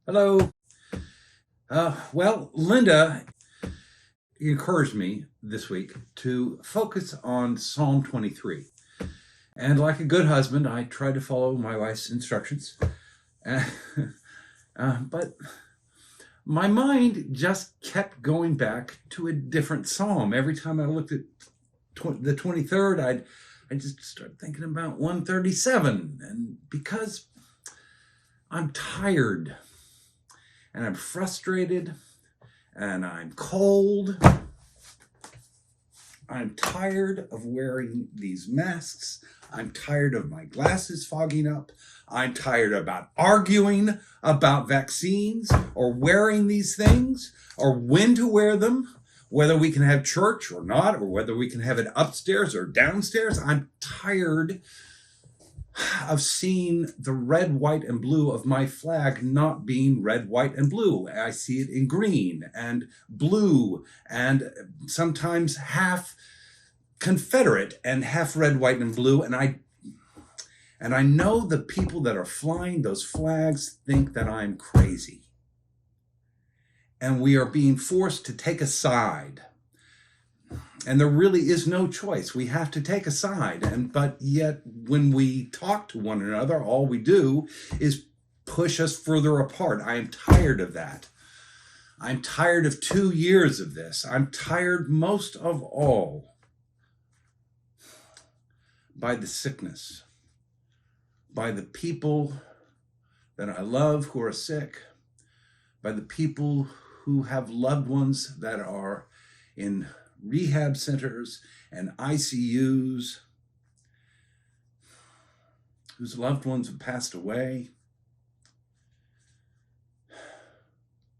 Hello. Linda encouraged me this week to focus on Psalm 23. And like a good husband, I tried to follow my wife's instructions. Uh, but my mind just kept going back to a different psalm. Every time I looked at the 23rd, I just started thinking about 137. And because I'm tired and I'm frustrated and I'm cold. I'm tired of wearing these masks. I'm tired of my glasses fogging up. I'm tired about arguing about vaccines or wearing these things or when to wear them, whether we can have church or not, or whether we can have it upstairs or downstairs. I'm tired of seeing the red, white, and blue of my flag not being red, white, and blue. I see it in green and blue and sometimes half Confederate and half red, white, and blue. And I know the people that are flying those flags think that I'm crazy. And we are being forced to take a side. And there really is no choice. We have to take a side. But yet, when we talk to one another, all we do is push us further apart. I am tired of that. I'm tired of 2 years of this. I'm tired most of all by the sickness, by the people that I love who are sick, by the people who have loved ones that are in rehab centers and ICUs, whose loved ones have passed away,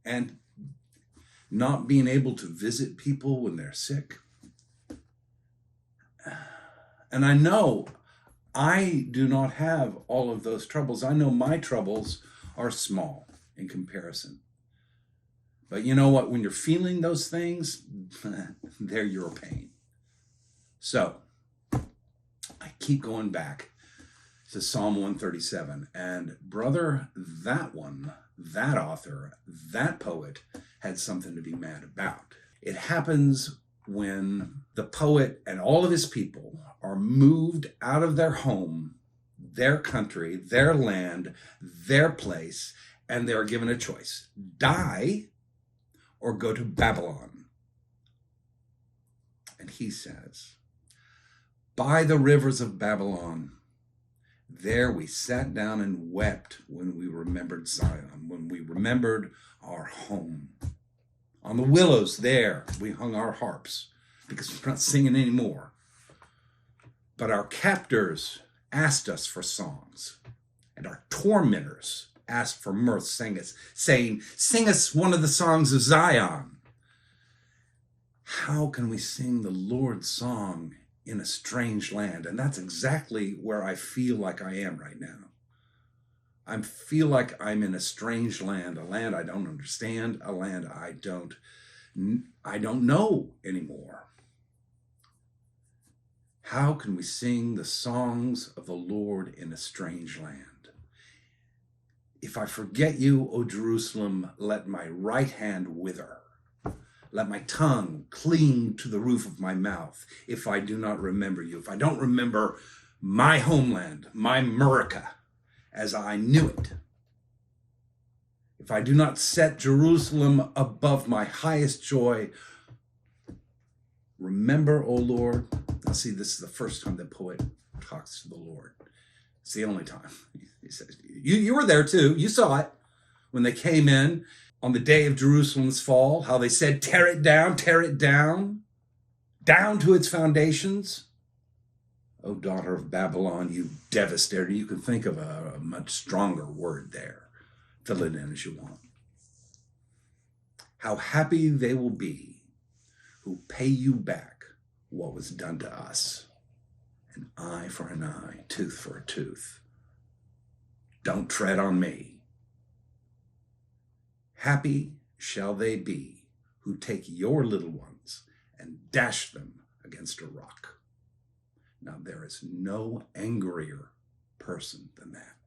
and not being able to visit people when they're sick. And I know I do not have all of those troubles. I know my troubles are small in comparison. But you know what? When you're feeling those things, they're your pain. So I keep going back to Psalm 137. And brother, that author, that poet had something to be mad about. It happens when the poet and all of his people are moved out of their home, their country, their land, their place, and they're given a choice: die or go to Babylon. And he says, by the rivers of Babylon, there we sat down and wept when we remembered Zion, when we remembered our home. On the willows there, we hung our harps because we're not singing anymore. But our captors asked us for songs, and our tormentors asked for mirth, saying, sing us one of the songs of Zion. How can we sing the Lord's song in a strange land? And that's exactly where I feel like I am right now. I feel like I'm in a strange land, a land I don't understand, a land I don't know anymore. How can we sing the songs of the Lord in a strange land? If I forget you, O Jerusalem, let my right hand wither. Let my tongue cling to the roof of my mouth. If I do not remember you, if I don't remember my homeland, my America, as I knew it. If I do not set Jerusalem above my highest joy, remember, O Lord. Now see, this is the first time the poet talks to the Lord. It's the only time. He says, you were there too. You saw it when they came in on the day of Jerusalem's fall, how they said, tear it down to its foundations. O daughter of Babylon, you devastator. You can think of a much stronger word there. Fill it in as you want. How happy they will be who pay you back what was done to us. An eye for an eye, tooth for a tooth. Don't tread on me. Happy shall they be who take your little ones and dash them against a rock. Now, there is no angrier person than that.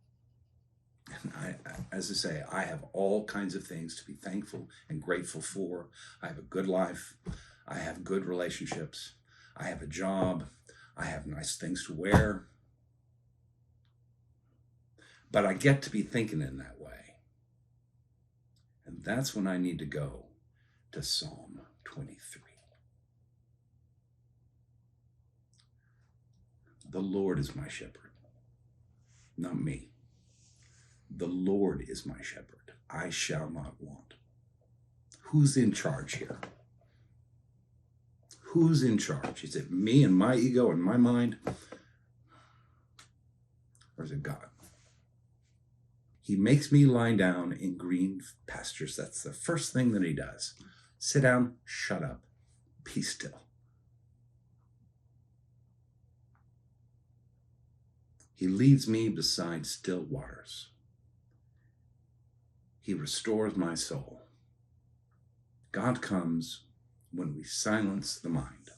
As I say, I have all kinds of things to be thankful and grateful for. I have a good life. I have good relationships. I have a job. I have nice things to wear. But I get to be thinking in that way. And that's when I need to go to Psalm 23. The Lord is my shepherd, not me. The Lord is my shepherd. I shall not want. Who's in charge here? Who's in charge? Is it me and my ego and my mind? Or is it God? He makes me lie down in green pastures. That's the first thing that he does. Sit down, shut up, be still. He leads me beside still waters. He restores my soul. God comes when we silence the mind.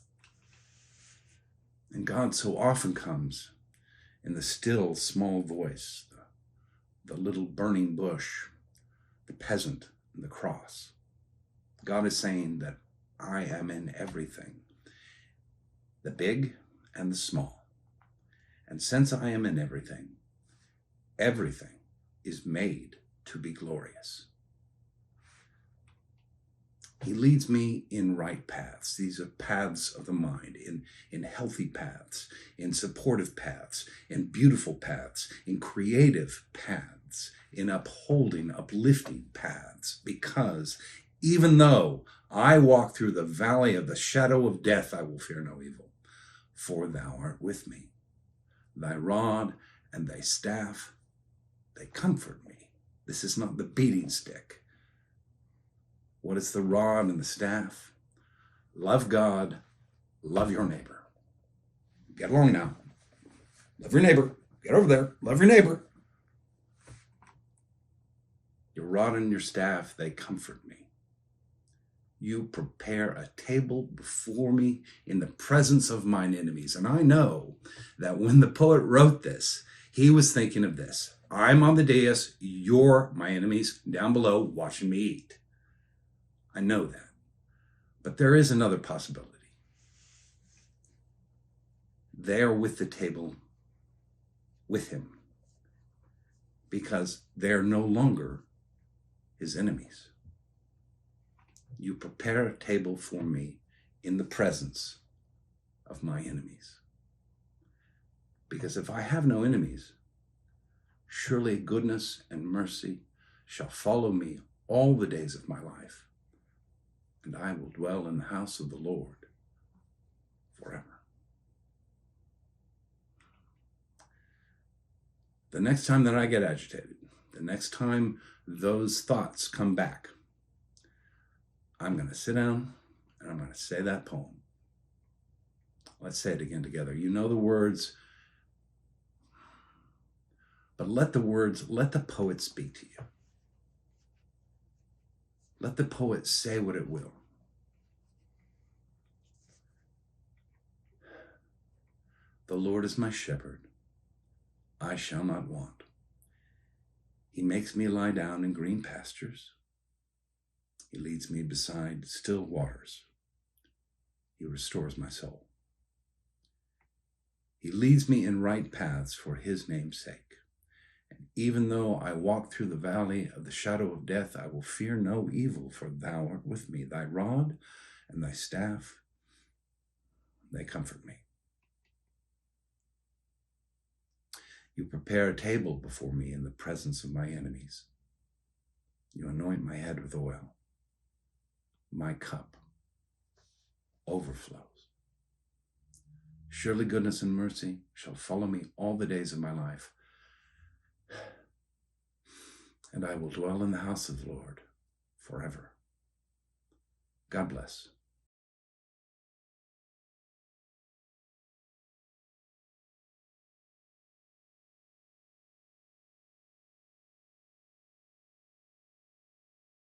And God so often comes in the still, small voice, the little burning bush, the peasant, and the cross. God is saying that I am in everything, the big and the small. And since I am in everything, everything is made to be glorious. He leads me in right paths. These are paths of the mind, in healthy paths, in supportive paths, in beautiful paths, in creative paths, in upholding, uplifting paths. Because even though I walk through the valley of the shadow of death, I will fear no evil, for thou art with me. Thy rod and thy staff, they comfort me. This is not the beating stick. What is the rod and the staff? Love God, love your neighbor. Get along now. Love your neighbor. Get over there. Love your neighbor. Your rod and your staff, they comfort me. You prepare a table before me in the presence of mine enemies. And I know that when the poet wrote this, he was thinking of this. I'm on the dais, you're my enemies down below watching me eat. I know that. But there is another possibility. They are with the table with him because they're no longer his enemies. You prepare a table for me in the presence of my enemies. Because if I have no enemies, surely goodness and mercy shall follow me all the days of my life, and I will dwell in the house of the Lord forever. The next time that I get agitated, the next time those thoughts come back, I'm going to sit down and I'm going to say that poem. Let's say it again together. You know the words, but let the poet speak to you. Let the poet say what it will. The Lord is my shepherd. I shall not want. He makes me lie down in green pastures. He leads me beside still waters. He restores my soul. He leads me in right paths for his name's sake. And even though I walk through the valley of the shadow of death, I will fear no evil, for thou art with me. Thy rod and thy staff, they comfort me. You prepare a table before me in the presence of my enemies. You anoint my head with oil. My cup overflows. Surely goodness and mercy shall follow me all the days of my life, and I will dwell in the house of the Lord forever. God bless.